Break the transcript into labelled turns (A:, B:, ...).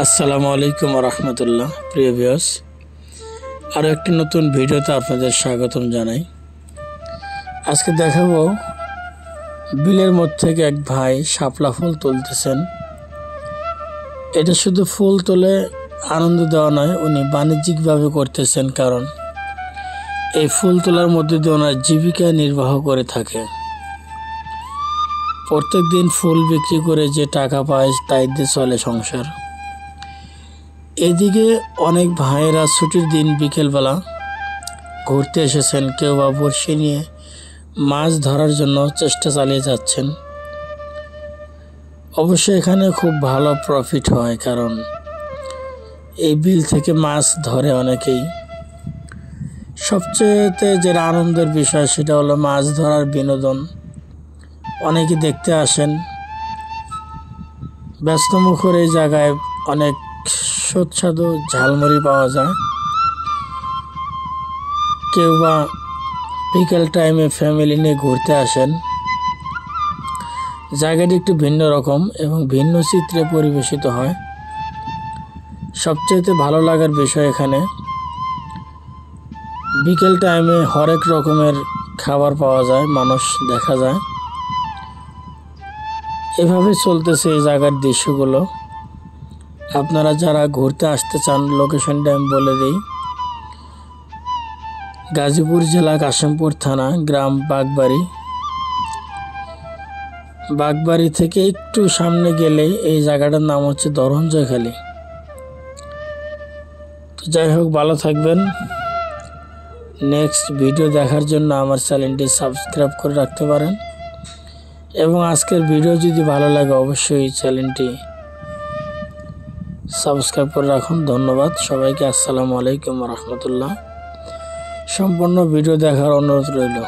A: আসসালামু আলাইকুম রহমতুল্লাহ। প্রিয় ভিউয়ার্স, আরও একটি নতুন ভিডিওতে আপনাদের স্বাগতম জানাই। আজকে দেখাবো বিলের মধ্যে থেকে এক ভাই শাপলা ফুল তুলতেছেন। এটা শুধু ফুল তুলে আনন্দ দেওয়া নয়, উনি বাণিজ্যিকভাবে করতেছেন, কারণ এই ফুল তোলার মধ্যে দিয়ে ওনার জীবিকা নির্বাহ করে থাকে। প্রত্যেক দিন ফুল বিক্রি করে যে টাকা পায় তাই দিয়ে চলে সংসার। এদিকে অনেক ভাইয়েরা ছুটির দিন বিকেলবেলা ঘুরতে এসেছেন, কেউ বা বড়শি নিয়ে মাছ ধরার জন্য চেষ্টা চালিয়ে যাচ্ছেন। অবশ্যই এখানে খুব ভালো প্রফিট হয়, কারণ এই বিল থেকে মাছ ধরে অনেকেই। সবচেয়েতে যেটা আনন্দের বিষয় সেটা হলো মাছ ধরার বিনোদন। অনেকে দেখতে আসেন। ব্যস্তমুখর এই জায়গায় অনেক সুস্বাদু ঝালমুড়ি পাওয়া যায়। কেউ বা বিকেল টাইমে ফ্যামিলি নিয়ে ঘুরতে আসেন। জায়গাটি একটু ভিন্ন রকম এবং ভিন্ন চিত্রে পরিবেশিত হয়। সবচেয়ে ভালো লাগার বিষয় এখানে বিকেল টাইমে হরেক রকমের খাবার পাওয়া যায়, মানুষ দেখা যায়। এভাবে চলতেছে এই জায়গার দৃশ্যগুলো। আপনারা যারা ঘুরতে আসতে চান, লোকেশনটা আমি বলে দিই। গাজীপুর জেলা কাশিমপুর থানা, গ্রাম বাগবাড়ি। বাগবাড়ি থেকে একটু সামনে গেলেই এই জায়গাটার নাম হচ্ছে ধরঞ্জয়খালী। তো যাই হোক, ভালো থাকবেন। নেক্সট ভিডিও দেখার জন্য আমার চ্যানেলটি সাবস্ক্রাইব করে রাখতে পারেন, এবং আজকের ভিডিও যদি ভালো লাগে অবশ্যই চ্যানেলটি সাবস্ক্রাইব করে রাখুন। ধন্যবাদ সবাইকে। আসসালামু আলাইকুম রহমতুল্লাহ। সম্পূর্ণ ভিডিও দেখার অনুরোধ রইল।